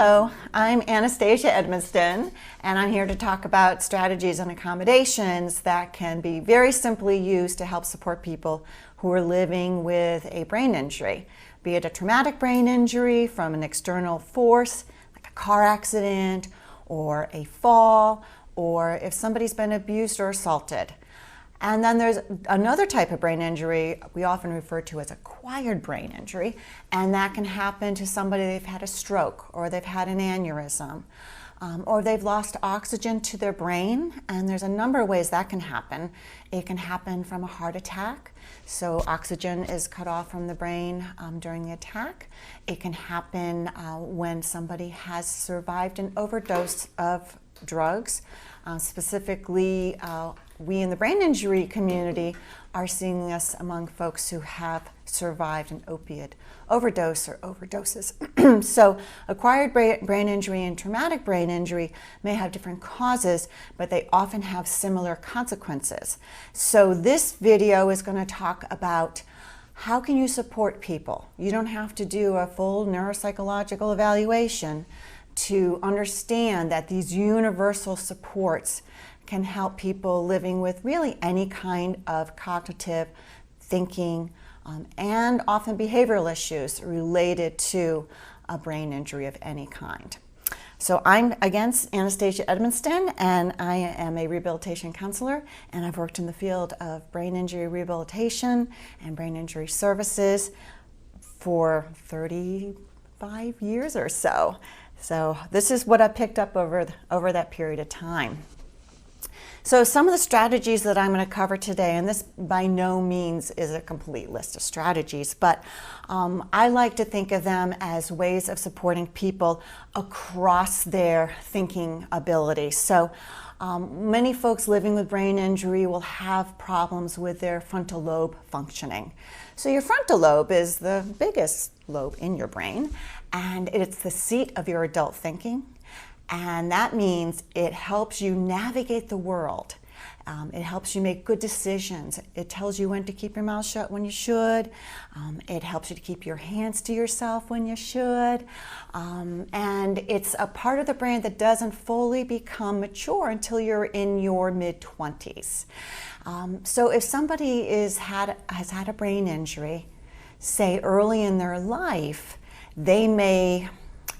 Hello, I'm Anastasia Edmiston, and I'm here to talk about strategies and accommodations that can be very simply used to help support people who are living with a brain injury, be it a traumatic brain injury from an external force, like a car accident or a fall, or if somebody's been abused or assaulted. And then there's another type of brain injury we often refer to as acquired brain injury, and that can happen to somebody they've had a stroke or they've had an aneurysm or they've lost oxygen to their brain, and there's a number of ways that can happen. It can happen from a heart attack, so oxygen is cut off from the brain during the attack. It can happen when somebody has survived an overdose of drugs. Specifically, we in the brain injury community are seeing this among folks who have survived an opiate overdose or overdoses. So acquired brain injury and traumatic brain injury may have different causes, but they often have similar consequences. So this video is going to talk about how can you support people. You don't have to do a full neuropsychological evaluation to understand that these universal supports can help people living with really any kind of cognitive thinking and often behavioral issues related to a brain injury of any kind. So I'm, again, Anastasia Edmiston, and I am a rehabilitation counselor, and I've worked in the field of brain injury rehabilitation and brain injury services for 35 years or so. So this is what I picked up over that period of time. So some of the strategies that I'm going to cover today, and this by no means is a complete list of strategies, but I like to think of them as ways of supporting people across their thinking ability. So many folks living with brain injury will have problems with their frontal lobe functioning. So your frontal lobe is the biggest lobe in your brain, and it's the seat of your adult thinking. And that means it helps you navigate the world. It helps you make good decisions. It tells you when to keep your mouth shut when you should. It helps you to keep your hands to yourself when you should. And it's a part of the brain that doesn't fully become mature until you're in your mid-20s. So if somebody has had a brain injury, say early in their life, they may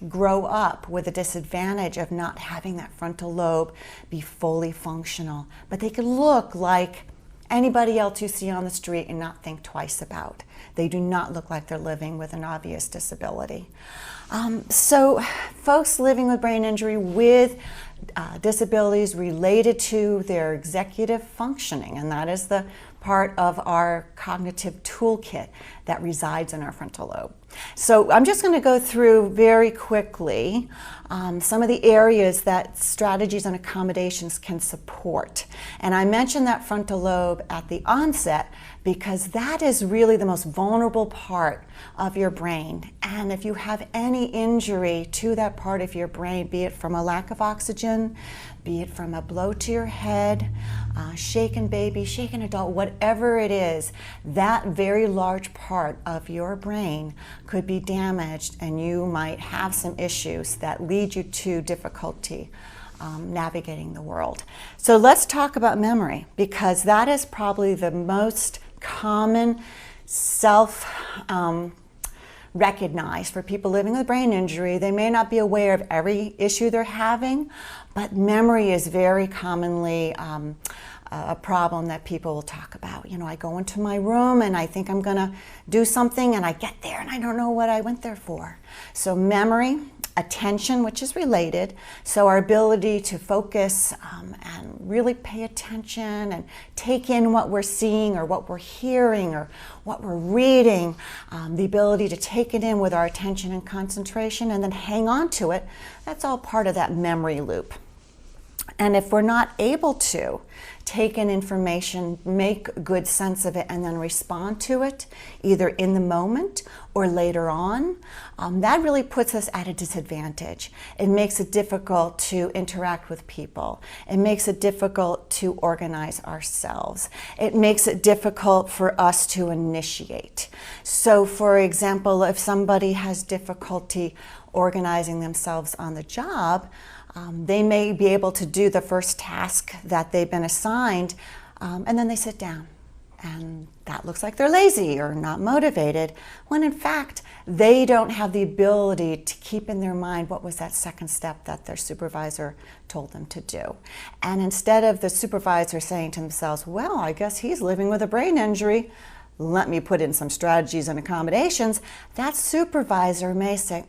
grow up with a disadvantage of not having that frontal lobe be fully functional. But they could look like anybody else you see on the street and not think twice about. They do not look like they're living with an obvious disability. So folks living with brain injury with disabilities related to their executive functioning, and that is the part of our cognitive toolkit that resides in our frontal lobe. So I'm just going to go through very quickly some of the areas that strategies and accommodations can support. And I mentioned that frontal lobe at the onset because that is really the most vulnerable part of your brain. And if you have any injury to that part of your brain, be it from a lack of oxygen, be it from a blow to your head, shaken baby, shaken adult, whatever it is, that very large part of your brain could be damaged, and you might have some issues that lead you to difficulty navigating the world. So let's talk about memory, because that is probably the most common recognized for people living with brain injury. They may not be aware of every issue they're having, but memory is very commonly a problem that people will talk about. You know, I go into my room and I think I'm gonna do something and I get there and I don't know what I went there for. So memory, attention, which is related, so our ability to focus and really pay attention and take in what we're seeing or what we're hearing or what we're reading, the ability to take it in with our attention and concentration and then hang on to it, that's all part of that memory loop. And if we're not able to take in information, make good sense of it, and then respond to it, either in the moment or later on, that really puts us at a disadvantage. It makes it difficult to interact with people. It makes it difficult to organize ourselves. It makes it difficult for us to initiate. So, for example, if somebody has difficulty organizing themselves on the job, they may be able to do the first task that they've been assigned, and then they sit down. And that looks like they're lazy or not motivated, when in fact, they don't have the ability to keep in their mind what was that second step that their supervisor told them to do. And instead of the supervisor saying to themselves, well, I guess he's living with a brain injury, let me put in some strategies and accommodations, that supervisor may say,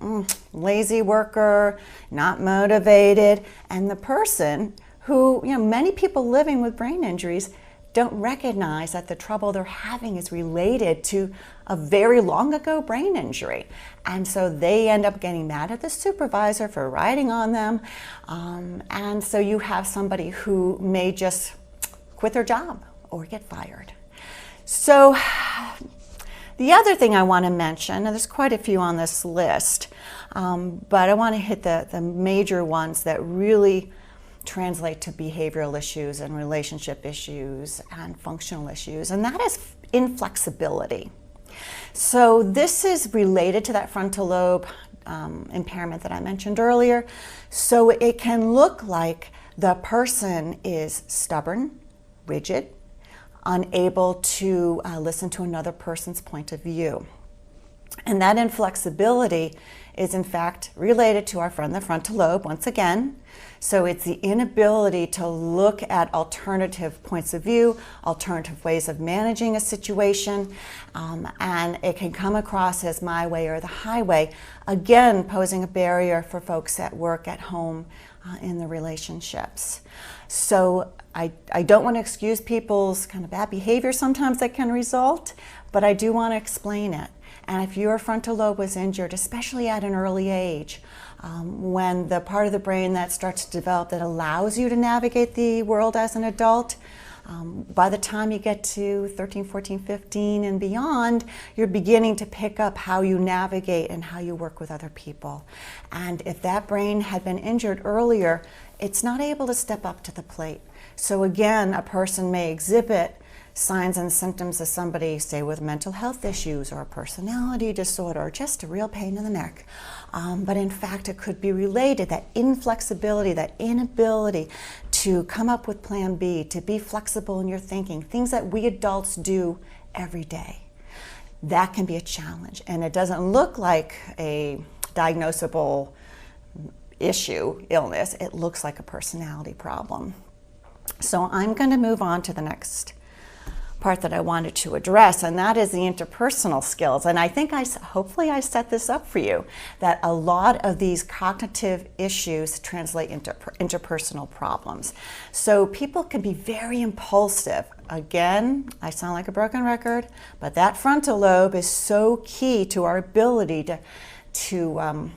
lazy worker, not motivated, and the person who, many people living with brain injuries don't recognize that the trouble they're having is related to a very long ago brain injury. And so they end up getting mad at the supervisor for riding on them. And so you have somebody who may just quit their job or get fired. So the other thing I want to mention, and there's quite a few on this list, but I want to hit the major ones that really translate to behavioral issues and relationship issues and functional issues, and that is inflexibility. So this is related to that frontal lobe impairment that I mentioned earlier. So it can look like the person is stubborn, rigid, unable to listen to another person's point of view. And that inflexibility is in fact related to our friend, the frontal lobe, once again. So it's the inability to look at alternative points of view, alternative ways of managing a situation, and it can come across as my way or the highway, again posing a barrier for folks at work, at home, in the relationships. So I don't want to excuse people's kind of bad behavior sometimes that can result, but I do want to explain it. And if your frontal lobe was injured, especially at an early age, when the part of the brain that starts to develop that allows you to navigate the world as an adult, by the time you get to 13, 14, 15 and beyond, you're beginning to pick up how you navigate and how you work with other people. And if that brain had been injured earlier, it's not able to step up to the plate. So again, a person may exhibit signs and symptoms of somebody, say, with mental health issues or a personality disorder or just a real pain in the neck. But in fact, it could be related, that inflexibility, that inability to come up with plan B, to be flexible in your thinking, things that we adults do every day. That can be a challenge. And it doesn't look like a diagnosable issue, illness. It looks like a personality problem. So I'm going to move on to the next part that I wanted to address, and that is the interpersonal skills. And I think hopefully I set this up for you, that a lot of these cognitive issues translate into interpersonal problems. So people can be very impulsive. Again, I sound like a broken record, but that frontal lobe is so key to our ability to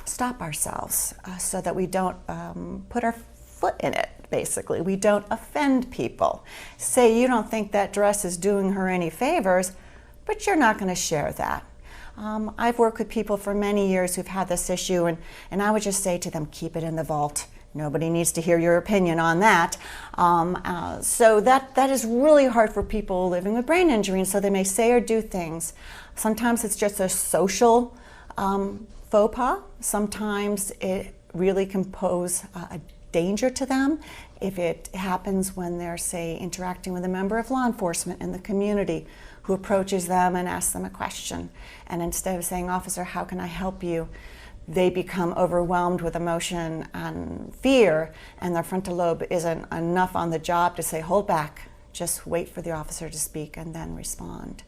stop ourselves so that we don't put our foot in it. Basically, we don't offend people. Say you don't think that dress is doing her any favors, but you're not going to share that. I've worked with people for many years who've had this issue, and I would just say to them, keep it in the vault. Nobody needs to hear your opinion on that. So that is really hard for people living with brain injury, and so they may say or do things. Sometimes it's just a social faux pas. Sometimes it really can pose a danger to them if it happens when they're, say, interacting with a member of law enforcement in the community who approaches them and asks them a question. And instead of saying, "Officer, how can I help you?" they become overwhelmed with emotion and fear, and their frontal lobe isn't enough on the job to say, "Hold back, just wait for the officer to speak and then respond."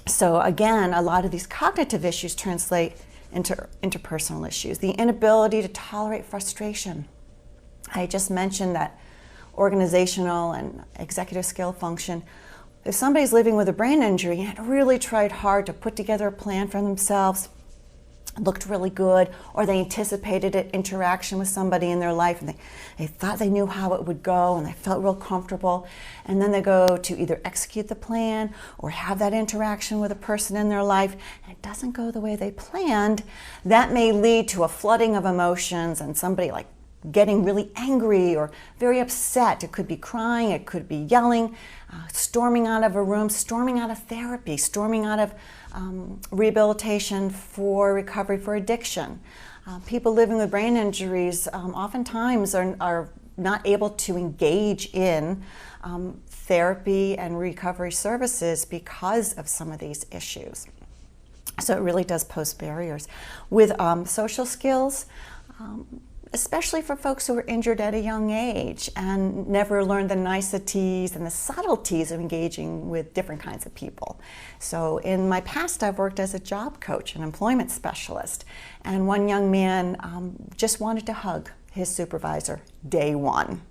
So again, a lot of these cognitive issues translate into interpersonal issues. The inability to tolerate frustration. I just mentioned that organizational and executive skill function. If somebody's living with a brain injury and really tried hard to put together a plan for themselves, looked really good, or they anticipated an interaction with somebody in their life and they thought they knew how it would go and they felt real comfortable, and then they go to either execute the plan or have that interaction with a person in their life and it doesn't go the way they planned. That may lead to a flooding of emotions and somebody like getting really angry or very upset. It could be crying, it could be yelling, storming out of a room, storming out of therapy, storming out of rehabilitation for recovery for addiction. People living with brain injuries oftentimes are not able to engage in therapy and recovery services because of some of these issues. So it really does pose barriers. With social skills, especially for folks who were injured at a young age and never learned the niceties and the subtleties of engaging with different kinds of people. So in my past, I've worked as a job coach, an employment specialist, and one young man just wanted to hug his supervisor day one.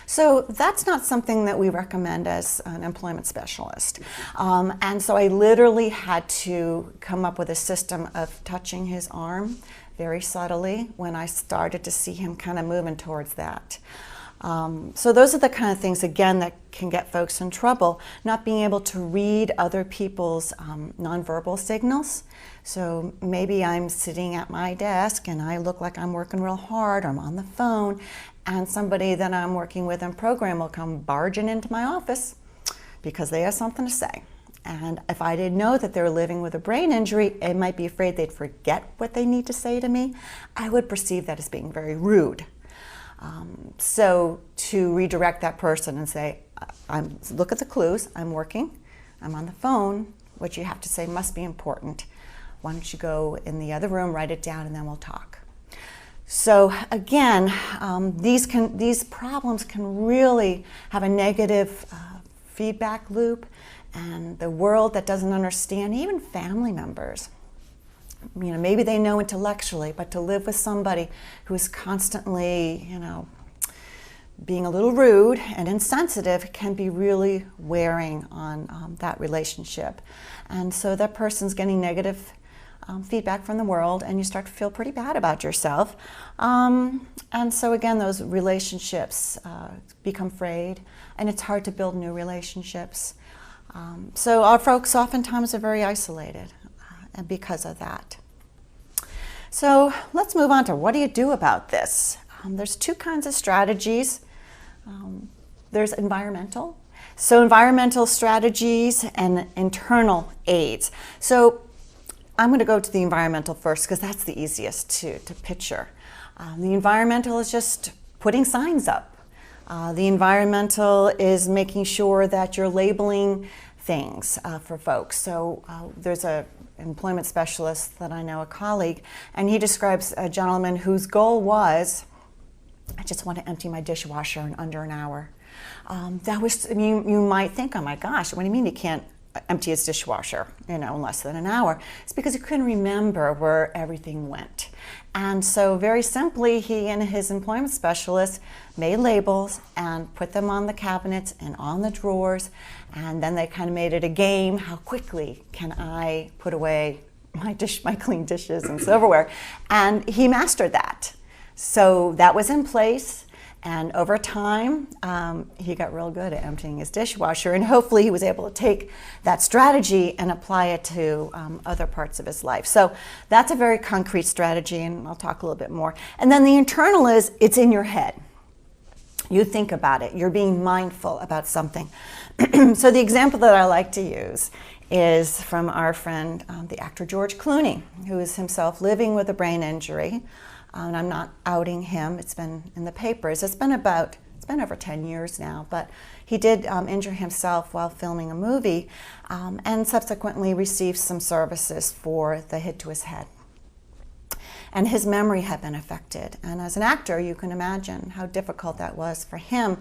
So that's not something that we recommend as an employment specialist. And so I literally had to come up with a system of touching his arm very subtly when I started to see him kind of moving towards that. So those are the kind of things, again, that can get folks in trouble, not being able to read other people's nonverbal signals. So maybe I'm sitting at my desk and I look like I'm working real hard, or I'm on the phone, and somebody that I'm working with in program will come barging into my office because they have something to say. And if I didn't know that they were living with a brain injury, I might be afraid they'd forget what they need to say to me. I would perceive that as being very rude. So to redirect that person and say, look at the clues, I'm working, I'm on the phone, what you have to say must be important. Why don't you go in the other room, write it down, and then we'll talk. So again, these problems can really have a negative feedback loop, and the world that doesn't understand, even family members. You know, maybe they know intellectually, but to live with somebody who is constantly, being a little rude and insensitive can be really wearing on that relationship. And so that person's getting negative feedback from the world, and you start to feel pretty bad about yourself. And so again, those relationships become frayed, and it's hard to build new relationships. So our folks oftentimes are very isolated and because of that. So let's move on to what do you do about this? There's two kinds of strategies. There's environmental. So environmental strategies and internal aids. So I'm going to go to the environmental first because that's the easiest to picture. The environmental is just putting signs up. The environmental is making sure that you're labeling things for folks. So there's an employment specialist that I know, a colleague, and he describes a gentleman whose goal was, I just want to empty my dishwasher in under an hour. That was, you might think, oh my gosh, what do you mean you can't empty his dishwasher, in less than an hour? It's because he couldn't remember where everything went. And so very simply, he and his employment specialist made labels and put them on the cabinets and on the drawers, and then they kind of made it a game. How quickly can I put away my clean dishes and silverware? And he mastered that. So that was in place. And over time, he got real good at emptying his dishwasher, and hopefully he was able to take that strategy and apply it to other parts of his life. So that's a very concrete strategy, and I'll talk a little bit more. And then the internal is, it's in your head. You think about it. You're being mindful about something. So the example that I like to use is from our friend, the actor George Clooney, who is himself living with a brain injury. And I'm not outing him. It's been in the papers. It's been over 10 years now, but he did injure himself while filming a movie, and subsequently received some services for the hit to his head. And his memory had been affected. And as an actor, you can imagine how difficult that was for him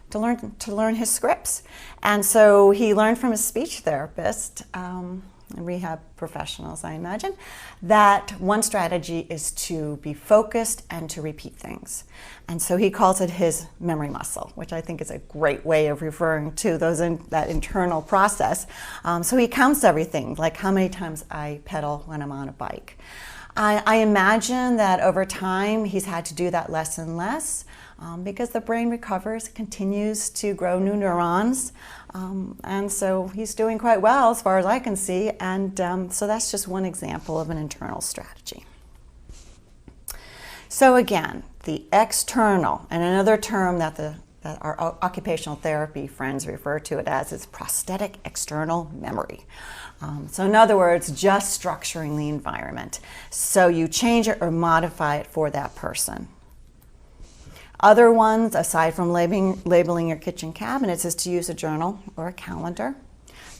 to learn his scripts. And so he learned from his speech therapist, rehab professionals, I imagine, that one strategy is to be focused and to repeat things. And so he calls it his memory muscle, which I think is a great way of referring to that internal process. So he counts everything, like how many times I pedal when I'm on a bike. I imagine that over time he's had to do that less and less because the brain recovers, continues to grow new neurons, and so he's doing quite well as far as I can see, and so that's just one example of an internal strategy. So again, the external, and another term that our occupational therapy friends refer to it as is prosthetic external memory. So in other words, just structuring the environment. So you change it or modify it for that person. Other ones, aside from labeling your kitchen cabinets, is to use a journal or a calendar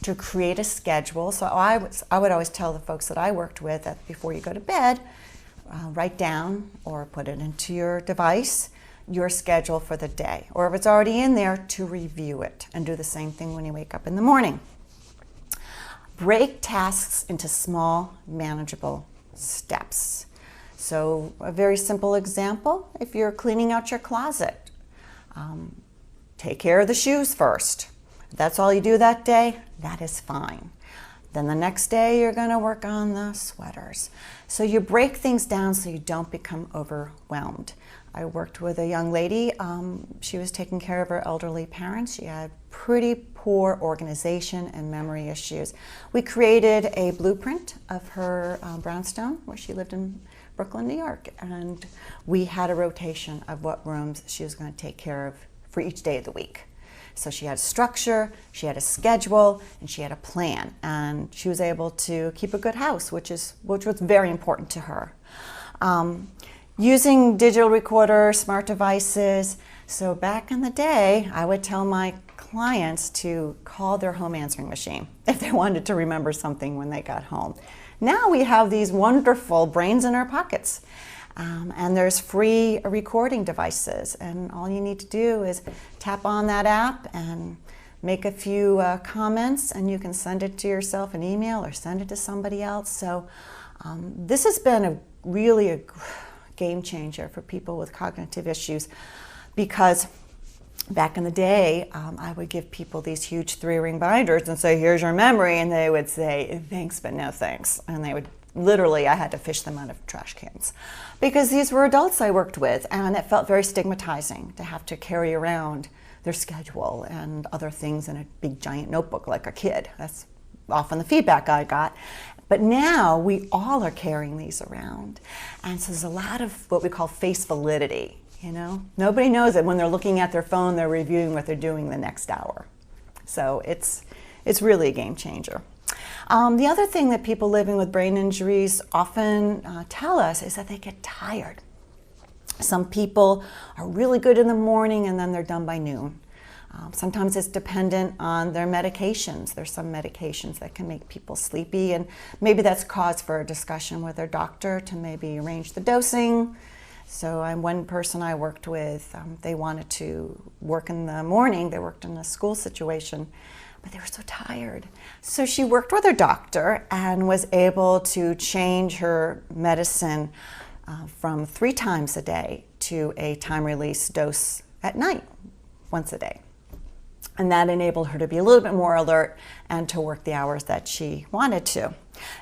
to create a schedule. So I would always tell the folks that I worked with that before you go to bed, write down or put it into your device your schedule for the day, or if it's already in there, to review it and do the same thing when you wake up in the morning. Break tasks into small, manageable steps. So a very simple example, if you're cleaning out your closet, take care of the shoes first. If that's all you do that day, that is fine. Then the next day you're going to work on the sweaters. So you break things down so you don't become overwhelmed. I worked with a young lady. She was taking care of her elderly parents. She had pretty poor organization and memory issues. We created a blueprint of her brownstone where she lived in Brooklyn, New York, and we had a rotation of what rooms she was going to take care of for each day of the week. So she had a structure, she had a schedule, and she had a plan, and she was able to keep a good house, which was very important to her. Using digital recorders, smart devices. So back in the day, I would tell my clients to call their home answering machine if they wanted to remember something when they got home. Now we have these wonderful brains in our pockets. And there's free recording devices, and all you need to do is tap on that app and make a few comments, and you can send it to yourself an email or send it to somebody else. So this has been really a game changer for people with cognitive issues, because back in the day, I would give people these huge 3-ring binders and say, here's your memory, and they would say, thanks, but no thanks. And they would literally, I had to fish them out of trash cans, because these were adults I worked with, and it felt very stigmatizing to have to carry around their schedule and other things in a big giant notebook like a kid. That's often the feedback I got. But now we all are carrying these around, and so there's a lot of what we call face validity. You know, nobody knows that when they're looking at their phone, they're reviewing what they're doing the next hour. So it's really a game changer. The other thing that people living with brain injuries often tell us is that they get tired. Some people are really good in the morning and then they're done by noon. Sometimes it's dependent on their medications. There's some medications that can make people sleepy, and maybe that's cause for a discussion with their doctor to maybe arrange the dosing. So one person I worked with, they wanted to work in the morning. They worked in a school situation, but they were so tired. So she worked with her doctor and was able to change her medicine from 3 times a day to a time-release dose at night, once a day. And that enabled her to be a little bit more alert and to work the hours that she wanted to.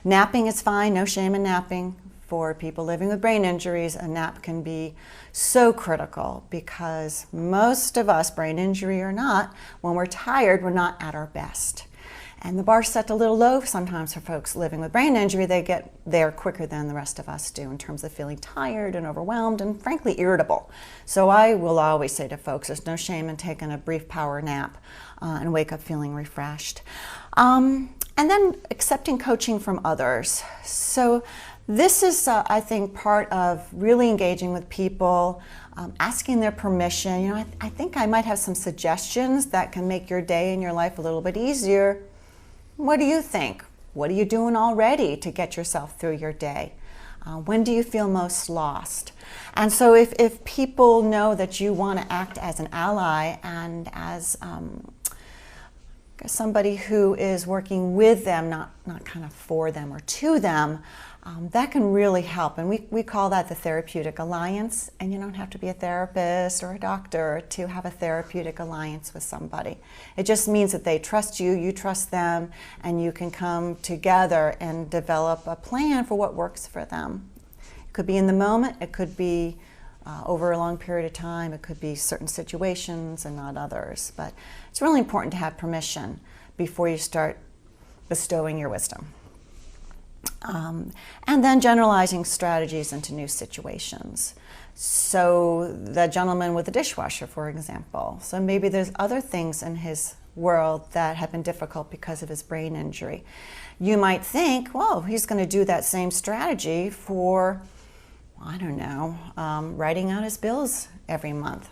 Napping is fine, no shame in napping. For people living with brain injuries, a nap can be so critical, because most of us, brain injury or not, when we're tired, we're not at our best. And the bar's set a little low sometimes for folks living with brain injury. They get there quicker than the rest of us do in terms of feeling tired and overwhelmed and frankly irritable. So I will always say to folks, there's no shame in taking a brief power nap and wake up feeling refreshed. And then accepting coaching from others. So this is, I think, part of really engaging with people, asking their permission. You know, I think I might have some suggestions that can make your day and your life a little bit easier. What do you think? What are you doing already to get yourself through your day? When do you feel most lost? And so if people know that you want to act as an ally and as somebody who is working with them, not kind of for them or to them, that can really help. And we call that the therapeutic alliance. And you don't have to be a therapist or a doctor to have a therapeutic alliance with somebody. It just means that they trust you, you trust them, and you can come together and develop a plan for what works for them. could be in the moment, it could be over a long period of time, it could be certain situations and not others. But it's really important to have permission before you start bestowing your wisdom. And then generalizing strategies into new situations. So the gentleman with the dishwasher, for example. So maybe there's other things in his world that have been difficult because of his brain injury. You might think, well, he's going to do that same strategy for, I don't know, writing out his bills every month.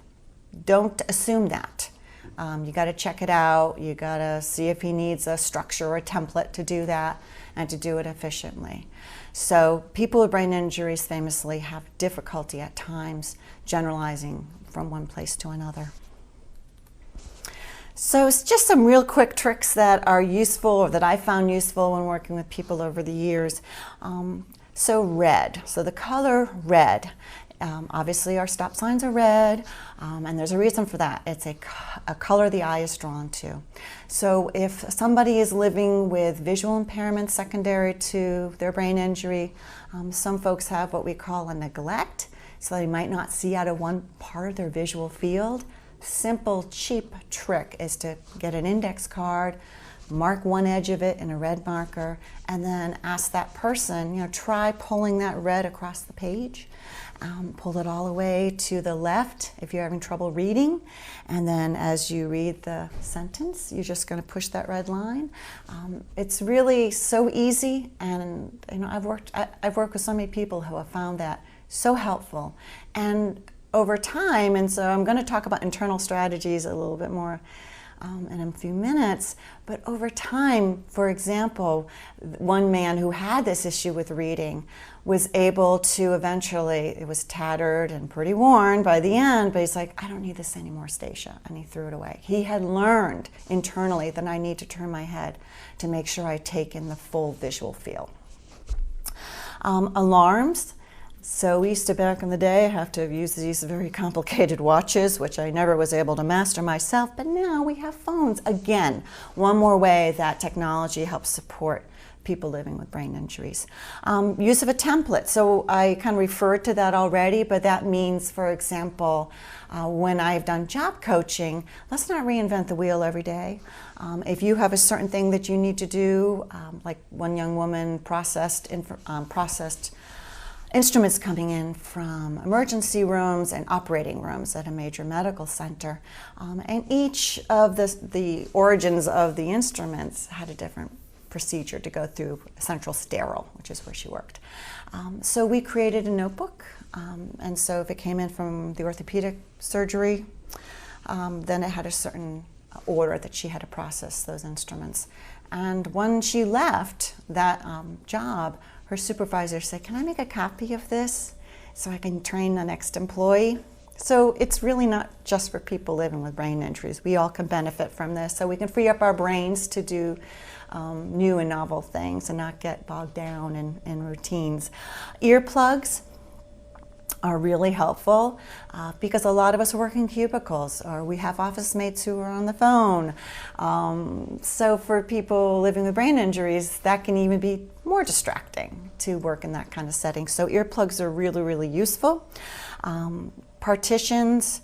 Don't assume that. You got to check it out. You got to see if he needs a structure or a template to do that and to do it efficiently. So people with brain injuries famously have difficulty at times generalizing from one place to another. So it's just some real quick tricks that are useful, or that I found useful when working with people over the years. So red, so the color red. Obviously our stop signs are red, and there's a reason for that. It's a color the eye is drawn to. So if somebody is living with visual impairment secondary to their brain injury, some folks have what we call a neglect, so they might not see out of one part of their visual field. Simple, cheap trick is to get an index card, mark one edge of it in a red marker, and then ask that person, try pulling that red across the page. Pull it all the way to the left if you're having trouble reading, and then as you read the sentence, you're just going to push that red line. It's really so easy, and I've worked with so many people who have found that so helpful. And over time, and so I'm going to talk about internal strategies a little bit more in a few minutes, but over time, for example, one man who had this issue with reading was able to eventually, it was tattered and pretty worn by the end, but he's like, I don't need this anymore, Stacia, and he threw it away. He had learned internally that I need to turn my head to make sure I take in the full visual field. Alarms. So we used to, back in the day, have to use these very complicated watches, which I never was able to master myself, but now we have phones. Again, one more way that technology helps support people living with brain injuries. Use of a template. So I kind of referred to that already, but that means, for example, when I've done job coaching, let's not reinvent the wheel every day. If you have a certain thing that you need to do, like one young woman processed instruments coming in from emergency rooms and operating rooms at a major medical center. And each of the origins of the instruments had a different procedure to go through, central sterile, which is where she worked. So we created a notebook. And so if it came in from the orthopedic surgery, then it had a certain order that she had to process those instruments. And when she left that job, her supervisor said, can I make a copy of this so I can train the next employee? So it's really not just for people living with brain injuries. We all can benefit from this, so we can free up our brains to do new and novel things and not get bogged down in routines. Earplugs are really helpful because a lot of us work in cubicles, or we have office mates who are on the phone. So for people living with brain injuries, that can even be more distracting to work in that kind of setting. So earplugs are really, really useful. Partitions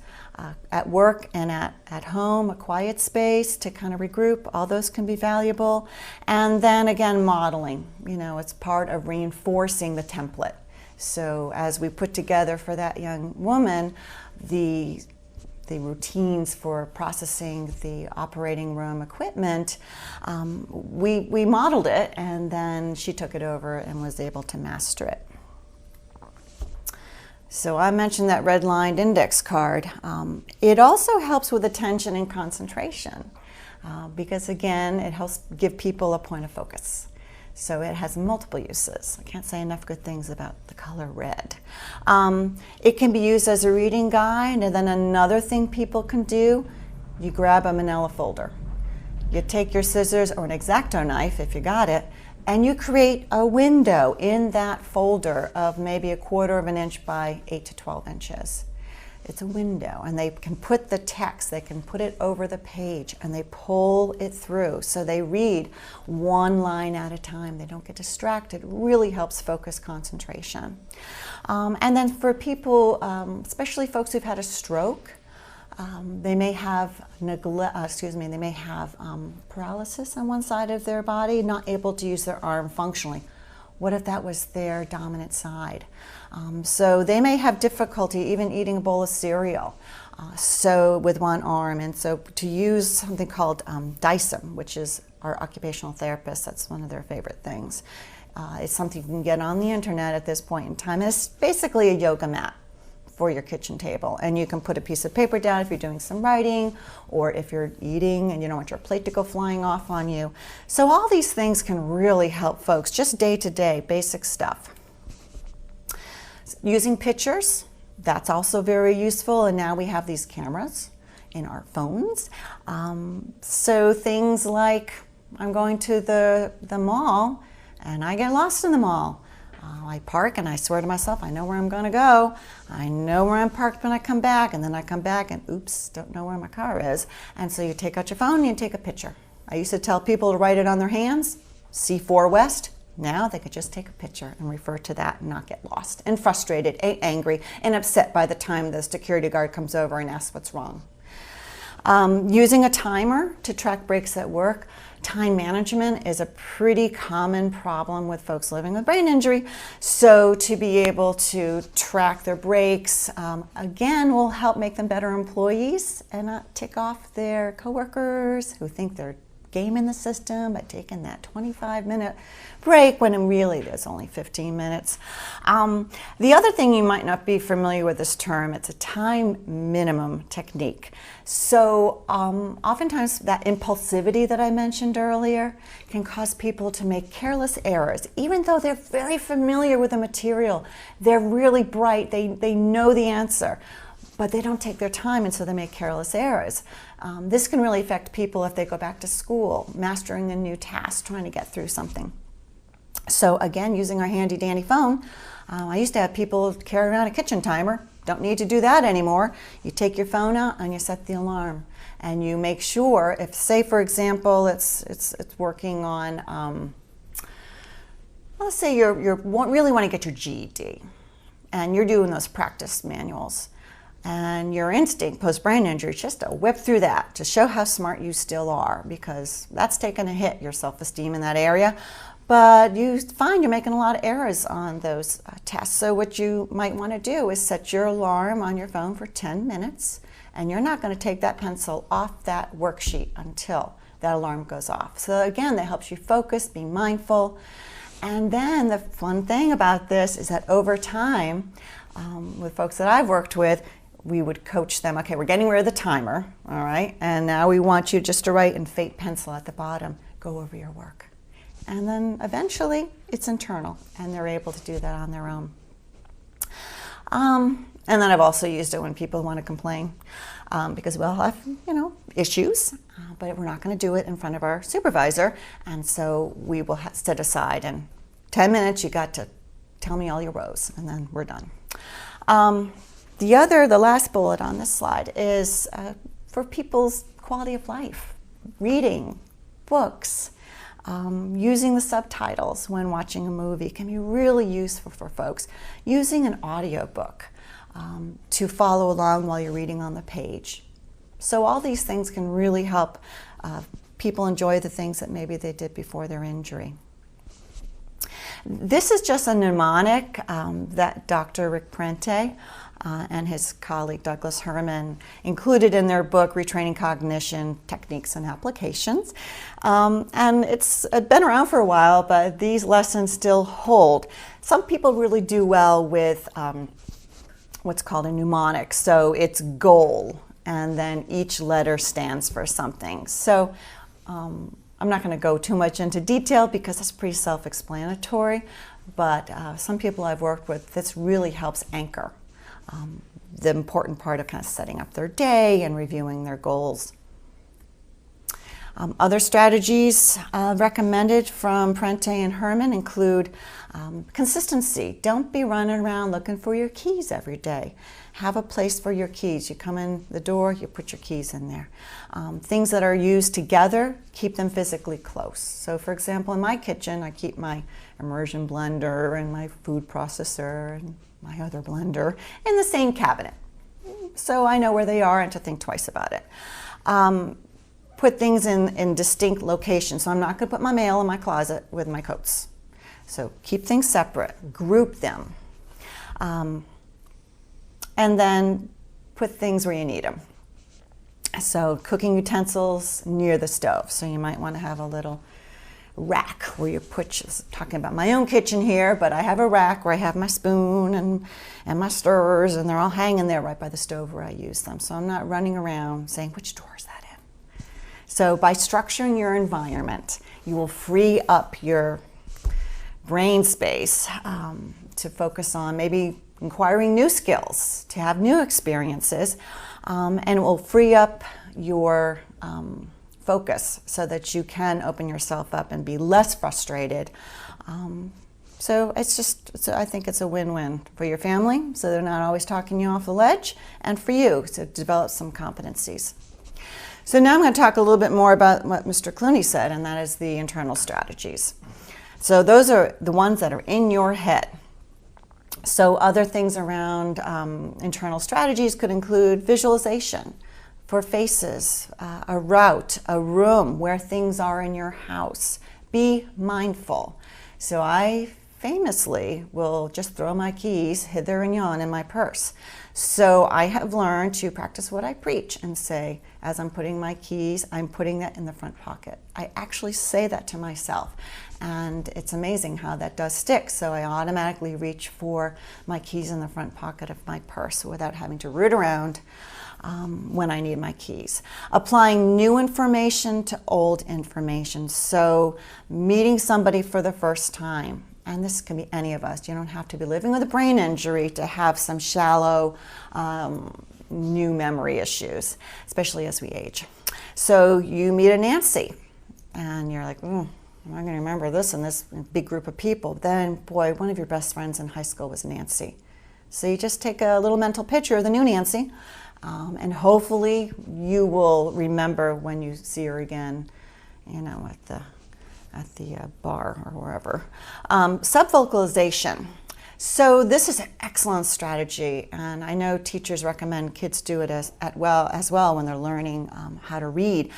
at work and at home, a quiet space to kind of regroup, all those can be valuable. And then again, modeling, it's part of reinforcing the template. So as we put together for that young woman the routines for processing the operating room equipment, we modeled it, and then she took it over and was able to master it. So I mentioned that red-lined index card. It also helps with attention and concentration because, again, it helps give people a point of focus. So it has multiple uses. I can't say enough good things about the color red. It can be used as a reading guide, and then another thing people can do, you grab a manila folder. You take your scissors or an X-Acto knife, if you got it, and you create a window in that folder of maybe 1/4 of an inch by 8 to 12 inches. It's a window, and they can put the text, they can put it over the page, and they pull it through. So they read one line at a time. They don't get distracted. It really helps focus concentration. And then for people, especially folks who've had a stroke, they may have paralysis on one side of their body, not able to use their arm functionally. What if that was their dominant side? So they may have difficulty even eating a bowl of cereal so with one arm. And so to use something called DICEM, which is our occupational therapist, that's one of their favorite things. It's something you can get on the internet at this point in time. It's basically a yoga mat for your kitchen table, and you can put a piece of paper down if you're doing some writing or if you're eating and you don't want your plate to go flying off on you. So all these things can really help folks, just day-to-day basic stuff. Using pictures, that's also very useful, and now we have these cameras in our phones. So things like, I'm going to the mall and I get lost in the mall. I park and I swear to myself, I know where I'm going to go. I know where I'm parked when I come back, and then I come back and oops, don't know where my car is. And so you take out your phone and you take a picture. I used to tell people to write it on their hands, C4 West. Now they could just take a picture and refer to that and not get lost and frustrated, angry, and upset by the time the security guard comes over and asks what's wrong. Using a timer to track breaks at work. Time management is a pretty common problem with folks living with brain injury. So to be able to track their breaks, again, will help make them better employees and not tick off their coworkers who think they're gaming the system by taking that 25-minute break when really there's only 15 minutes. The other thing, you might not be familiar with this term, it's a time minimum technique. So oftentimes that impulsivity that I mentioned earlier can cause people to make careless errors. Even though they're very familiar with the material, they're really bright, they know the answer, but they don't take their time, and so they make careless errors. This can really affect people if they go back to school, mastering a new task, trying to get through something. So again, using our handy dandy phone, I used to have people carry around a kitchen timer. Don't need to do that anymore. You take your phone out and you set the alarm, and you make sure, if say for example it's working on, let's say you really want to get your GED, and you're doing those practice manuals. And your instinct post-brain injury is just to whip through that to show how smart you still are, because that's taken a hit, your self-esteem in that area. But you find you're making a lot of errors on those tests. So what you might want to do is set your alarm on your phone for 10 minutes, and you're not going to take that pencil off that worksheet until that alarm goes off. So again, that helps you focus, be mindful. And then the fun thing about this is that over time, with folks that I've worked with, we would coach them, okay, we're getting rid of the timer, all right, and now we want you just to write in fake pencil at the bottom, go over your work. And then eventually it's internal, and they're able to do that on their own. And then I've also used it when people want to complain, because we'll have, issues, but we're not going to do it in front of our supervisor, and so we will set aside, and 10 minutes, you got to tell me all your woes, and then we're done. The last bullet on this slide is for people's quality of life, reading, books, using the subtitles when watching a movie can be really useful for folks. Using an audiobook to follow along while you're reading on the page. So all these things can really help people enjoy the things that maybe they did before their injury. This is just a mnemonic that Dr. Rick Parente and his colleague Douglas Herman included in their book, Retraining Cognition, Techniques and Applications. And it's been around for a while, but these lessons still hold. Some people really do well with what's called a mnemonic. So it's goal, and then each letter stands for something. So I'm not going to go too much into detail because it's pretty self-explanatory, but some people I've worked with, this really helps anchor the important part of kind of setting up their day and reviewing their goals. Other strategies recommended from Prente and Herman include consistency. Don't be running around looking for your keys every day. Have a place for your keys. You come in the door, you put your keys in there. Things that are used together, keep them physically close. So for example, in my kitchen, I keep my immersion blender and my food processor and my other blender in the same cabinet. So I know where they are and to think twice about it. Put things in distinct locations. So I'm not going to put my mail in my closet with my coats. So keep things separate, group them. And then put things where you need them. So cooking utensils near the stove. So you might want to have a little rack where you put, talking about my own kitchen here, but I have a rack where I have my spoon and my stirrers, and they're all hanging there right by the stove where I use them. So I'm not running around saying, which drawer is that in? So by structuring your environment, you will free up your brain space to focus on maybe acquiring new skills, to have new experiences, and it will free up your focus so that you can open yourself up and be less frustrated. So I think it's a win-win for your family, so they're not always talking you off the ledge, and for you to develop some competencies. So now I'm going to talk a little bit more about what Mr. Clooney said, and that is the internal strategies. So those are the ones that are in your head. So other things around internal strategies could include visualization for faces, a route, a room, where things are in your house. Be mindful. So I famously will just throw my keys hither and yon in my purse. So I have learned to practice what I preach and say, as I'm putting my keys, I'm putting that in the front pocket. I actually say that to myself, and it's amazing how that does stick. So I automatically reach for my keys in the front pocket of my purse without having to root around when I need my keys. Applying new information to old information. So meeting somebody for the first time, and this can be any of us. You don't have to be living with a brain injury to have some shallow new memory issues, especially as we age. So you meet a Nancy, and you're like, am I going to remember this in this big group of people? Then, boy, one of your best friends in high school was Nancy. So you just take a little mental picture of the new Nancy, and hopefully you will remember when you see her again, at the bar or wherever. Subvocalization. So this is an excellent strategy, and I know teachers recommend kids do it as well when they're learning how to read.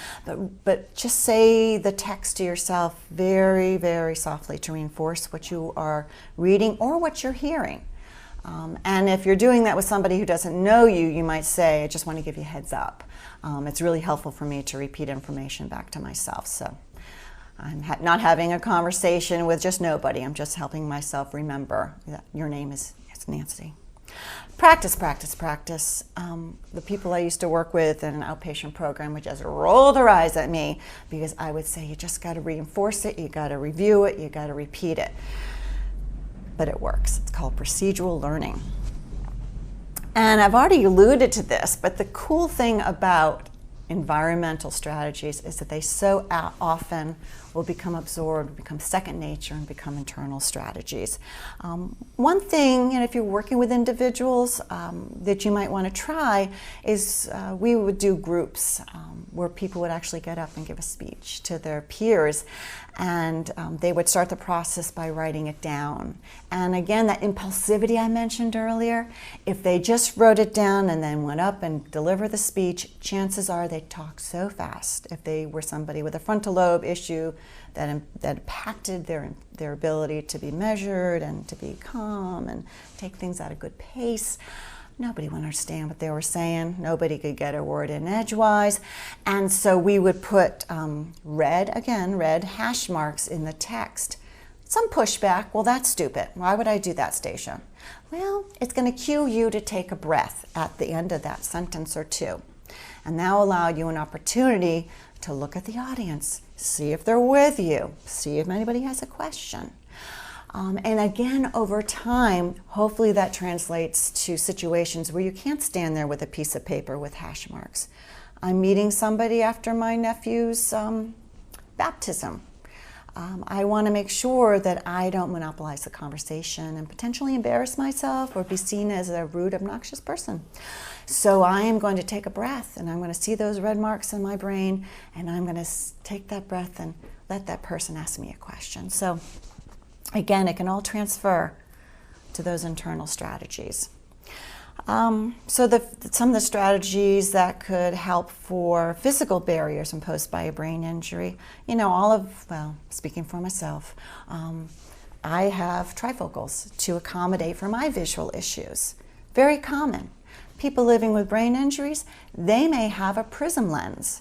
But just say the text to yourself very, very softly to reinforce what you are reading or what you're hearing. And if you're doing that with somebody who doesn't know you, you might say, I just want to give you a heads up. It's really helpful for me to repeat information back to myself. So I'm not having a conversation with just nobody. I'm just helping myself remember that your name is Nancy. Practice, practice, practice. The people I used to work with in an outpatient program would just roll their eyes at me because I would say, you just got to reinforce it, you got to review it, you got to repeat it. But it works. It's called procedural learning. And I've already alluded to this, but the cool thing about environmental strategies is that they so often will become absorbed, become second nature, and become internal strategies. One thing, if you're working with individuals that you might want to try is we would do groups where people would actually get up and give a speech to their peers, and they would start the process by writing it down. And again, that impulsivity I mentioned earlier, if they just wrote it down and then went up and delivered the speech, chances are they'd talk so fast. If they were somebody with a frontal lobe issue that impacted their ability to be measured and to be calm and take things at a good pace, nobody would understand what they were saying. Nobody could get a word in edgewise. And so we would put red hash marks in the text. Some pushback, well, that's stupid. Why would I do that, Stacia? Well, it's going to cue you to take a breath at the end of that sentence or two. And that will allow you an opportunity to look at the audience, see if they're with you, see if anybody has a question. And again, over time, hopefully that translates to situations where you can't stand there with a piece of paper with hash marks. I'm meeting somebody after my nephew's baptism. I want to make sure that I don't monopolize the conversation and potentially embarrass myself or be seen as a rude, obnoxious person. So I am going to take a breath, and I'm going to see those red marks in my brain, and I'm going to take that breath and let that person ask me a question. So again, it can all transfer to those internal strategies. Some of the strategies that could help for physical barriers imposed by a brain injury, speaking for myself, I have trifocals to accommodate for my visual issues. Very common. People living with brain injuries, they may have a prism lens.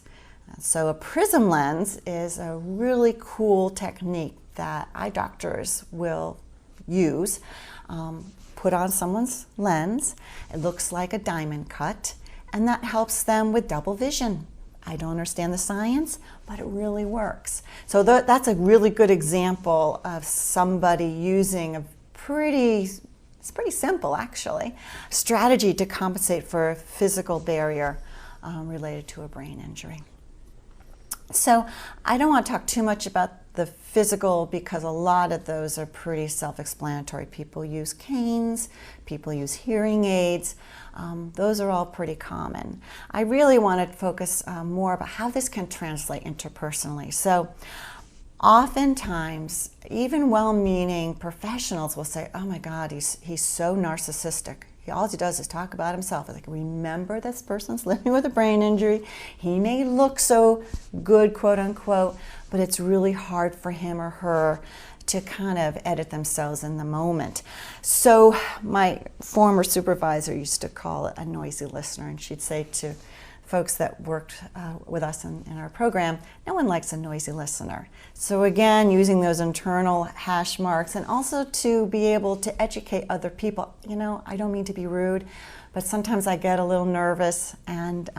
So a prism lens is a really cool technique that eye doctors will use. Put on someone's lens, it looks like a diamond cut, and that helps them with double vision. I don't understand the science, but it really works. So that's a really good example of somebody using it's pretty simple actually, strategy to compensate for a physical barrier related to a brain injury. So I don't want to talk too much about the physical because a lot of those are pretty self-explanatory. People use canes, people use hearing aids. Those are all pretty common. I really want to focus more about how this can translate interpersonally. So oftentimes, even well-meaning professionals will say, oh my God, he's so narcissistic. All he does is talk about himself. Like, remember, this person's living with a brain injury. He may look so good, quote unquote, but it's really hard for him or her to kind of edit themselves in the moment. So my former supervisor used to call it a noisy listener, and she'd say to folks that worked with us in our program, no one likes a noisy listener. So again, using those internal hash marks, and also to be able to educate other people. I don't mean to be rude, but sometimes I get a little nervous, and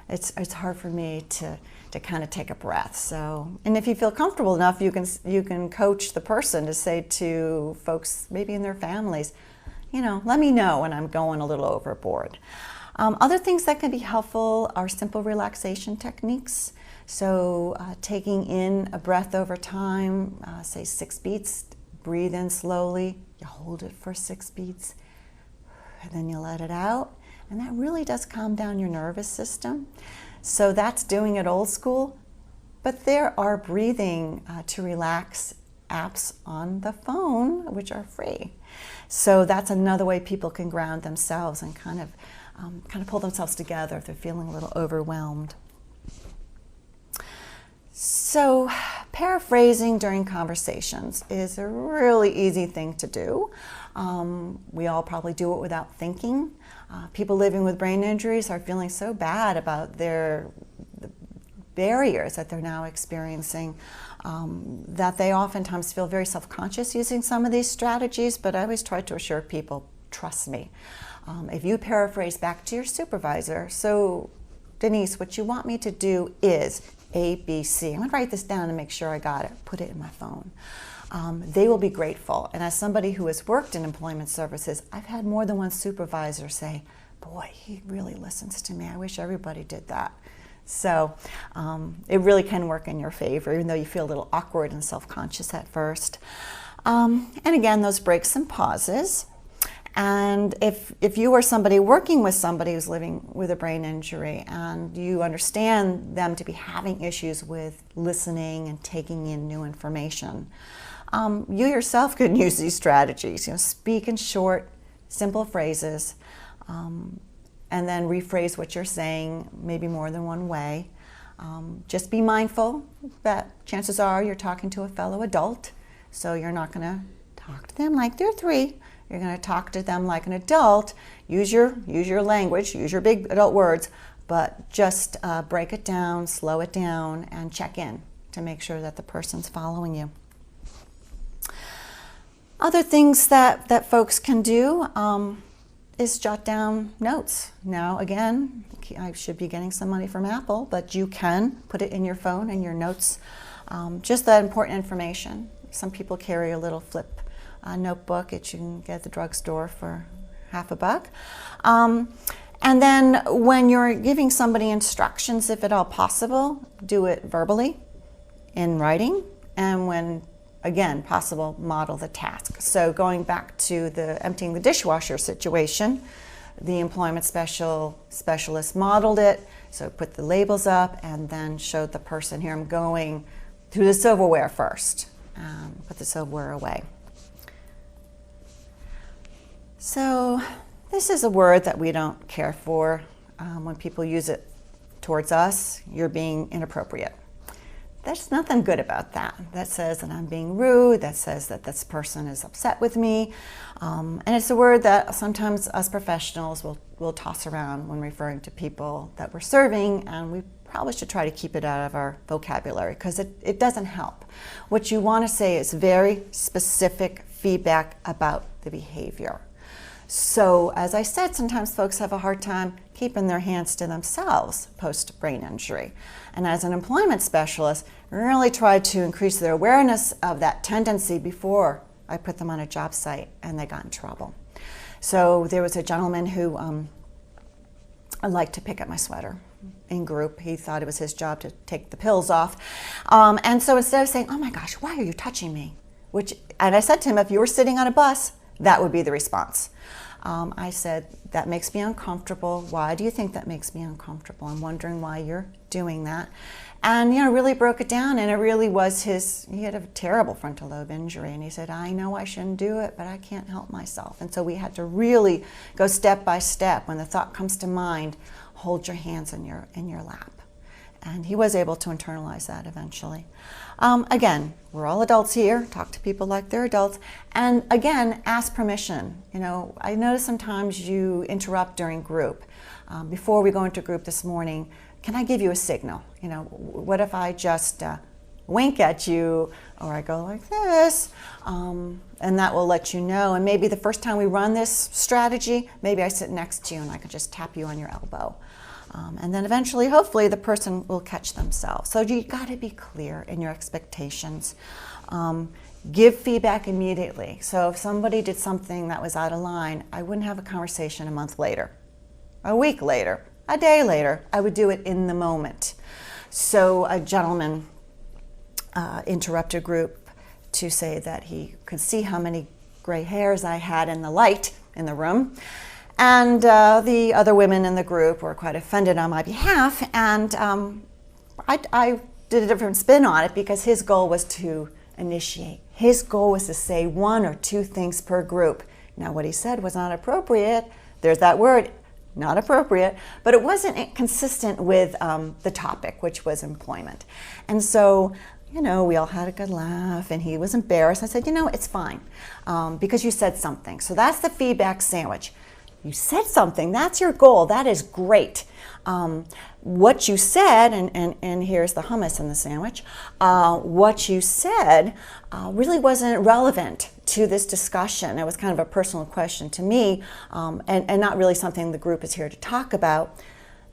it's hard for me to kind of take a breath. So, and if you feel comfortable enough, you can coach the person to say to folks, maybe in their families, let me know when I'm going a little overboard. Other things that can be helpful are simple relaxation techniques. So taking in a breath over time, say 6 beats, breathe in slowly, you hold it for 6 beats, and then you let it out. And that really does calm down your nervous system. So that's doing it old school. But there are breathing to relax apps on the phone, which are free. So that's another way people can ground themselves and kind of pull themselves together if they're feeling a little overwhelmed. So paraphrasing during conversations is a really easy thing to do. We all probably do it without thinking. People living with brain injuries are feeling so bad about the barriers that they're now experiencing that they oftentimes feel very self-conscious using some of these strategies, but I always try to assure people, trust me. If you paraphrase back to your supervisor, so Denise, what you want me to do is A, B, C. I'm going to write this down and make sure I got it, put it in my phone. They will be grateful. And as somebody who has worked in employment services, I've had more than one supervisor say, boy, he really listens to me. I wish everybody did that. So it really can work in your favor, even though you feel a little awkward and self-conscious at first. And again, those breaks and pauses. And if you are somebody working with somebody who's living with a brain injury and you understand them to be having issues with listening and taking in new information, you yourself can use these strategies. Speak in short, simple phrases, and then rephrase what you're saying maybe more than one way. Just be mindful that chances are you're talking to a fellow adult, so you're not going to talk to them like they're 3. You're going to talk to them like an adult. Use your language, use your big adult words, but just break it down, slow it down, and check in to make sure that the person's following you. Other things that folks can do is jot down notes. Now, again, I should be getting some money from Apple, but you can put it in your phone and your notes, just that important information. Some people carry a little flip notebook that you can get at the drugstore for $50. And then when you're giving somebody instructions, if at all possible, do it verbally, in writing, and when, again, possible, model the task. So going back to the emptying the dishwasher situation, the employment specialist modeled it, so put the labels up and then showed the person, here I'm going through the silverware first. Put the silverware away. So this is a word that we don't care for. When people use it towards us, you're being inappropriate. There's nothing good about that. That says that I'm being rude, that says that this person is upset with me. And it's a word that sometimes us professionals will toss around when referring to people that we're serving, and we probably should try to keep it out of our vocabulary because it doesn't help. What you want to say is very specific feedback about the behavior. So as I said, sometimes folks have a hard time keeping their hands to themselves post-brain injury. And as an employment specialist, I really try to increase their awareness of that tendency before I put them on a job site and they got in trouble. So there was a gentleman who liked to pick at my sweater in group. He thought it was his job to take the pills off. And so instead of saying, oh my gosh, why are you touching me? And I said to him, if you were sitting on a bus, that would be the response. I said, that makes me uncomfortable. Why do you think that makes me uncomfortable? I'm wondering why you're doing that. And, really broke it down, and it really was he had a terrible frontal lobe injury, and he said, I know I shouldn't do it, but I can't help myself. And so we had to really go step by step. When the thought comes to mind, hold your hands in your lap. And he was able to internalize that eventually. Again, we're all adults here. Talk to people like they're adults. And again, ask permission. I notice sometimes you interrupt during group. Before we go into group this morning, can I give you a signal? What if I just wink at you, or I go like this, and that will let you know. And maybe the first time we run this strategy, maybe I sit next to you and I can just tap you on your elbow. And then eventually, hopefully, the person will catch themselves. So you got to be clear in your expectations. Give feedback immediately. So if somebody did something that was out of line, I wouldn't have a conversation a month later, a week later, a day later. I would do it in the moment. So a gentleman interrupted a group to say that he could see how many gray hairs I had in the light in the room. And the other women in the group were quite offended on my behalf, and I did a different spin on it because his goal was to initiate. His goal was to say 1 or 2 things per group. Now what he said was not appropriate. There's that word, not appropriate, but it wasn't consistent with the topic, which was employment. And so, we all had a good laugh, and he was embarrassed. I said, it's fine, because you said something. So that's the feedback sandwich. You said something, that's your goal, that is great. What you said, and here's the hummus in the sandwich, what you said really wasn't relevant to this discussion. It was kind of a personal question to me, and not really something the group is here to talk about.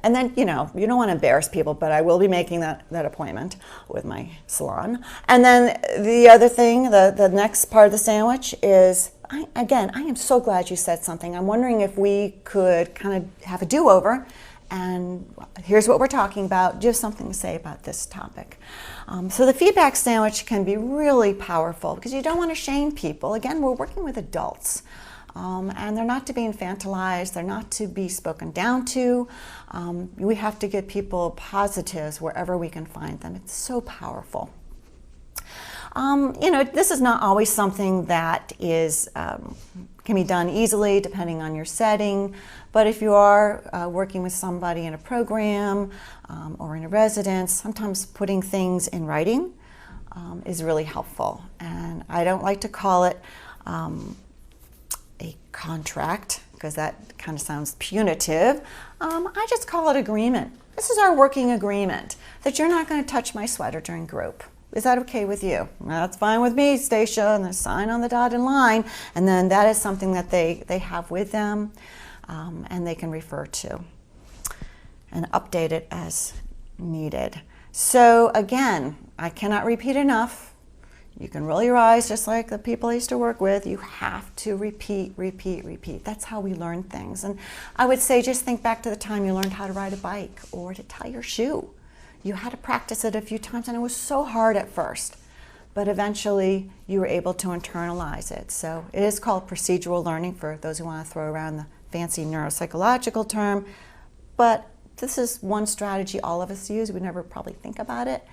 And then, you don't want to embarrass people, but I will be making that appointment with my salon. And then the other thing, the next part of the sandwich is, I am so glad you said something. I'm wondering if we could kind of have a do-over, and here's what we're talking about. Do you have something to say about this topic? So the feedback sandwich can be really powerful because you don't want to shame people. Again, we're working with adults, and they're not to be infantilized. They're not to be spoken down to. We have to get people positives wherever we can find them. It's so powerful. This is not always something that can be done easily depending on your setting, but if you are working with somebody in a program or in a residence, sometimes putting things in writing is really helpful. And I don't like to call it a contract because that kind of sounds punitive. I just call it agreement. This is our working agreement that you're not going to touch my sweater during group. Is that okay with you? That's fine with me, Stacia, and the sign on the dotted line. And then that is something that they have with them and they can refer to and update it as needed. So again, I cannot repeat enough. You can roll your eyes just like the people I used to work with. You have to repeat, repeat, repeat. That's how we learn things. And I would say just think back to the time you learned how to ride a bike or to tie your shoe. You had to practice it a few times, and it was so hard at first. But eventually you were able to internalize it. So it is called procedural learning for those who want to throw around the fancy neuropsychological term. But this is one strategy all of us use. We never probably think about it.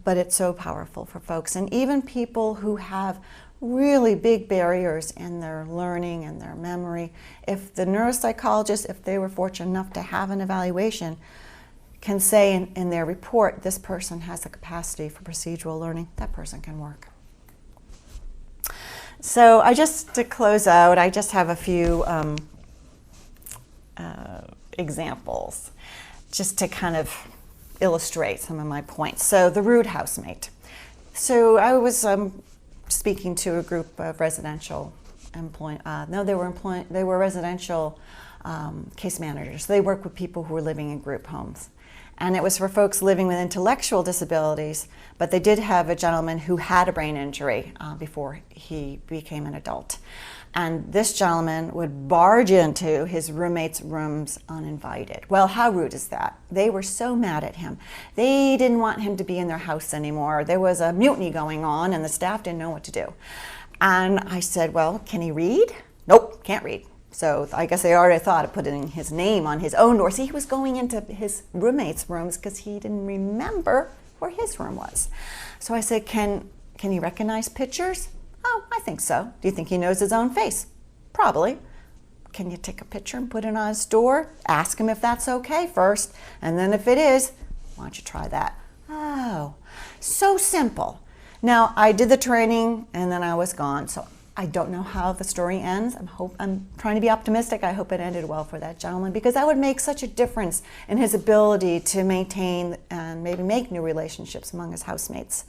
But it's so powerful for folks. And even people who have really big barriers in their learning and their memory, if the neuropsychologist, if they were fortunate enough to have an evaluation, can say in their report, this person has the capacity for procedural learning, that person can work. So to close out, I just have a few examples just to kind of illustrate some of my points. So the rude housemate. So I was speaking to a group of residential they were residential case managers. They work with people who were living in group homes. And it was for folks living with intellectual disabilities, but they did have a gentleman who had a brain injury before he became an adult. And this gentleman would barge into his roommates' rooms uninvited. Well, how rude is that? They were so mad at him. They didn't want him to be in their house anymore. There was a mutiny going on, and the staff didn't know what to do. And I said, well, can he read? Nope, can't read. So I guess they already thought of putting his name on his own door. See, he was going into his roommates' rooms because he didn't remember where his room was. So I said, can he recognize pictures? Oh, I think so. Do you think he knows his own face? Probably. Can you take a picture and put it on his door? Ask him if that's okay first. And then if it is, why don't you try that? Oh, so simple. Now, I did the training and then I was gone. So I don't know how the story ends. I'm trying to be optimistic. I hope it ended well for that gentleman, because that would make such a difference in his ability to maintain and maybe make new relationships among his housemates.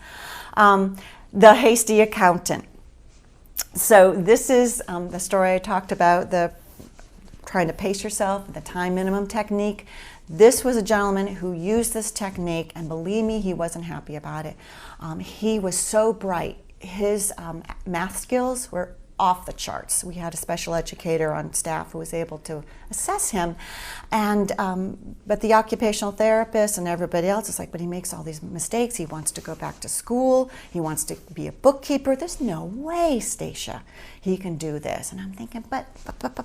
The hasty accountant. So this is the story I talked about, the trying to pace yourself, the time minimum technique. This was a gentleman who used this technique, and believe me, he wasn't happy about it. He was so bright. His math skills were off the charts. We had a special educator on staff who was able to assess him, and but the occupational therapist and everybody else is like, but he makes all these mistakes. He wants to go back to school. He wants to be a bookkeeper. There's no way, Stacia, he can do this. And I'm thinking, but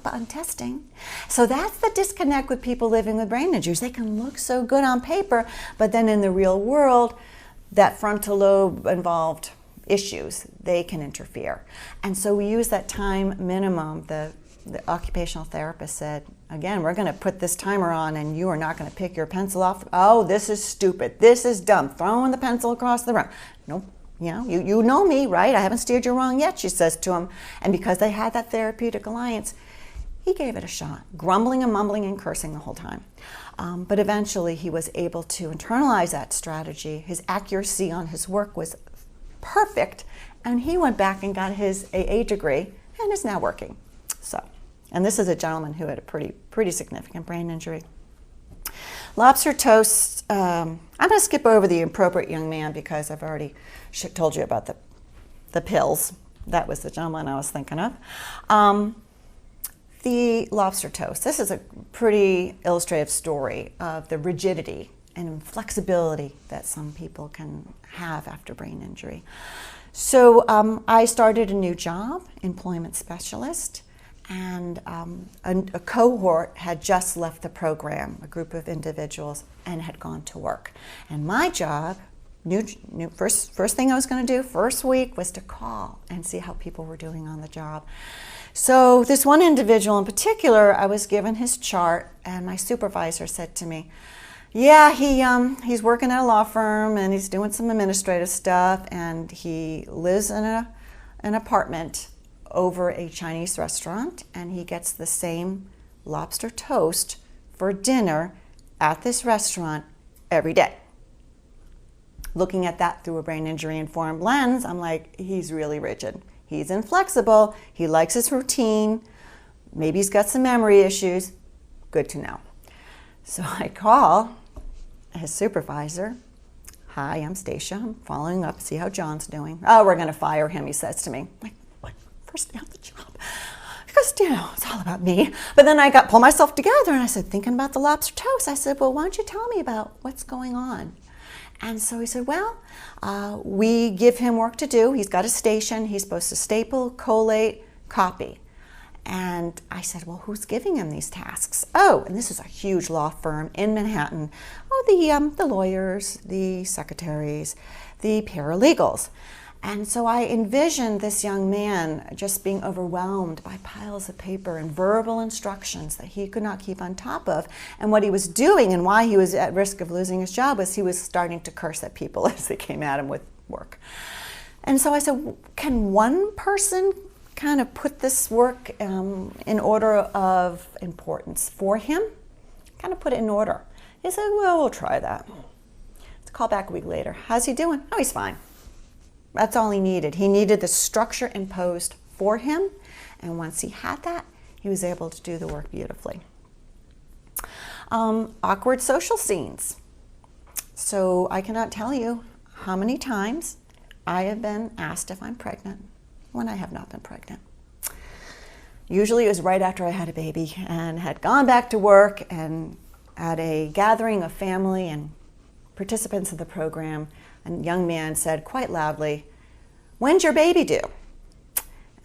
I'm testing. So that's the disconnect with people living with brain injuries. They can look so good on paper, but then in the real world, that frontal lobe involved issues, they can interfere. And so we use that time minimum. The occupational therapist said, again, we're going to put this timer on and you are not going to pick your pencil off. Oh, this is stupid. This is dumb. Throwing the pencil across the room. Nope. You know me, right? I haven't steered you wrong yet, she says to him. And because they had that therapeutic alliance, he gave it a shot, grumbling and mumbling and cursing the whole time. But eventually he was able to internalize that strategy. His accuracy on his work was perfect, and he went back and got his AA degree and is now working. So, and this is a gentleman who had a pretty significant brain injury. Lobster toast. I'm going to skip over the appropriate young man because I've already told you about the pills. That was the gentleman I was thinking of. The lobster toast. This is a pretty illustrative story of the rigidity and flexibility that some people can have after brain injury. So I started a new job, employment specialist, and a cohort had just left the program, a group of individuals, and had gone to work. And my job, first thing I was going to do, first week, was to call and see how people were doing on the job. So this one individual in particular, I was given his chart, and my supervisor said to me, yeah, he's working at a law firm and he's doing some administrative stuff, and he lives in an apartment over a Chinese restaurant, and he gets the same lobster toast for dinner at this restaurant every day. Looking at that through a brain injury informed lens, I'm like, he's really rigid. He's inflexible. He likes his routine. Maybe he's got some memory issues. Good to know. So I call his supervisor. "Hi, I'm Stacia. I'm following up, see how John's doing." "Oh, we're going to fire him," he says to me. I'm like, "What? First day on the job?" Because, it's all about me. But then I pulled myself together and I said, thinking about the lobster toast, I said, "Well, why don't you tell me about what's going on?" And so he said, "Well, we give him work to do. He's got a station. He's supposed to staple, collate, copy." And I said, "Well, who's giving him these tasks?" "Oh, and this is a huge law firm in Manhattan. Oh, the lawyers, the secretaries, the paralegals." And so I envisioned this young man just being overwhelmed by piles of paper and verbal instructions that he could not keep on top of. And what he was doing and why he was at risk of losing his job was he was starting to curse at people as they came at him with work. And so I said, "Can one person kind of put this work in order of importance for him? Kind of put it in order." He said, "Well, we'll try that." Let's call back a week later. "How's he doing?" "Oh, he's fine." That's all he needed. He needed the structure imposed for him, and once he had that, he was able to do the work beautifully. Awkward social scenes. So I cannot tell you how many times I have been asked if I'm pregnant when I have not been pregnant. Usually it was right after I had a baby and had gone back to work, and at a gathering of family and participants of the program, a young man said quite loudly, "When's your baby due?"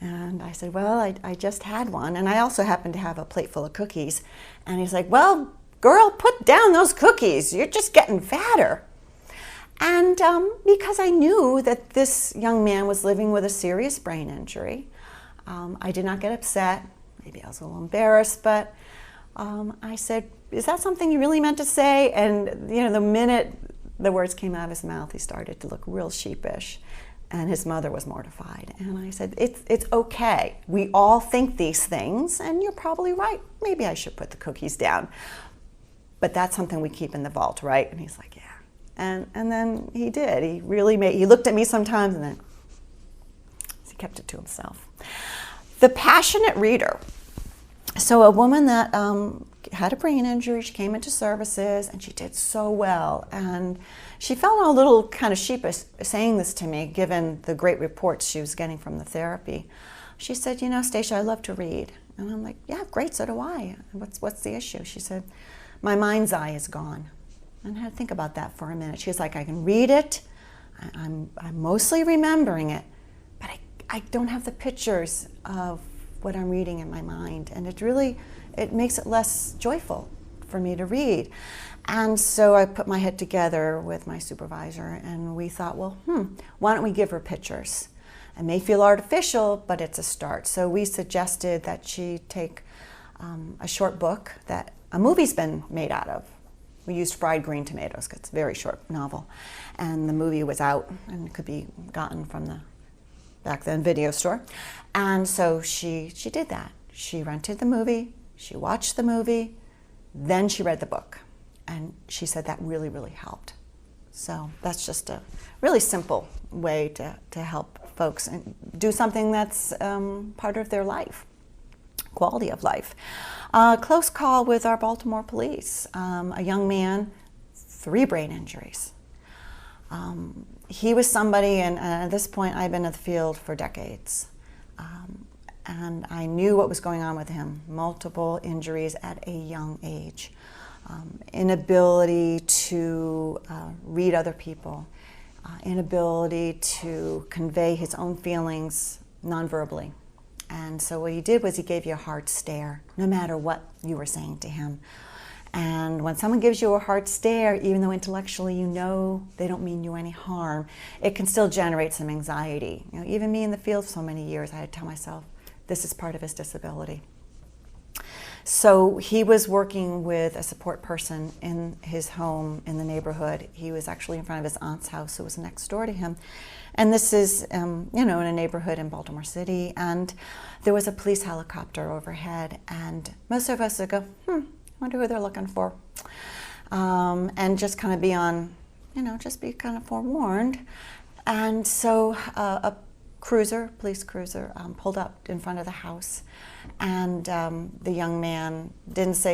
And I said, "Well, I just had one, and I also happen to have a plate full of cookies." And he's like, "Well, girl, put down those cookies. You're just getting fatter." And because I knew that this young man was living with a serious brain injury, I did not get upset. Maybe I was a little embarrassed, but I said, "Is that something you really meant to say?" And the minute the words came out of his mouth, he started to look real sheepish, and his mother was mortified. And I said, it's okay. We all think these things, and you're probably right. Maybe I should put the cookies down. But that's something we keep in the vault, right? And he's like, "Yeah." And then he did. He looked at me sometimes, and then he kept it to himself. The passionate reader. So a woman that had a brain injury, she came into services, and she did so well. And she felt a little kind of sheepish saying this to me, given the great reports she was getting from the therapy. She said, "Stacia, I love to read." And I'm like, "Yeah, great, so do I. What's the issue?" She said, "My mind's eye is gone." And I had to think about that for a minute. She was like, "I can read it, I'm mostly remembering it, but I don't have the pictures of what I'm reading in my mind. And it makes it less joyful for me to read." And so I put my head together with my supervisor, and we thought, well, why don't we give her pictures? It may feel artificial, but it's a start. So we suggested that she take a short book that a movie's been made out of. We used fried green tomatoes because it's a very short novel. And the movie was out and could be gotten from the back then video store. And so she did that. She rented the movie, she watched the movie, then she read the book. And she said that really, really helped. So that's just a really simple way to help folks and do something that's part of their life, quality of life. Close call with our Baltimore police. A young man, 3 brain injuries. He was somebody, and at this point I've been in the field for decades. And I knew what was going on with him. Multiple injuries at a young age. Inability to read other people. Inability to convey his own feelings non-verbally. And so what he did was he gave you a hard stare, no matter what you were saying to him. And when someone gives you a hard stare, even though intellectually you know they don't mean you any harm, it can still generate some anxiety. Even me in the field for so many years, I had to tell myself, this is part of his disability. So he was working with a support person in his home in the neighborhood. He was actually in front of his aunt's house, who was next door to him. And this is, in a neighborhood in Baltimore City. And there was a police helicopter overhead. And most of us would go, wonder who they're looking for. And just kind of be on, just be kind of forewarned. And so a police cruiser, pulled up in front of the house. And the young man didn't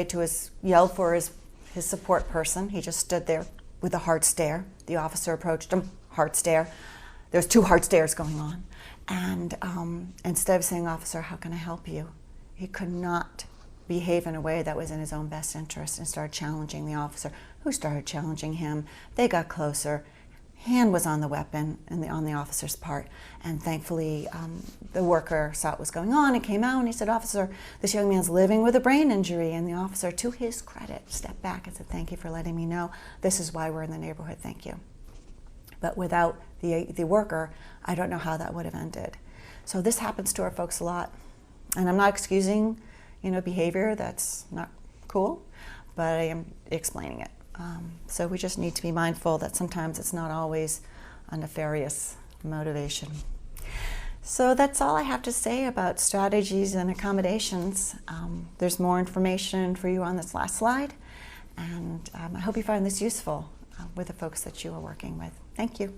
yell for his support person. He just stood there with a hard stare. The officer approached him, hard stare. There's 2 hard stares going on. And instead of saying, "Officer, how can I help you?" he could not behave in a way that was in his own best interest and started challenging the officer, who started challenging him. They got closer. Hand was on the weapon on the officer's part, and thankfully the worker saw what was going on and came out and he said, "Officer, this young man's living with a brain injury." And the officer, to his credit, stepped back and said, "Thank you for letting me know. This is why we're in the neighborhood. Thank you." But without the worker, I don't know how that would have ended. So this happens to our folks a lot, and I'm not excusing, behavior that's not cool, but I am explaining it. So we just need to be mindful that sometimes it's not always a nefarious motivation. So that's all I have to say about strategies and accommodations. There's more information for you on this last slide, and I hope you find this useful with the folks that you are working with. Thank you.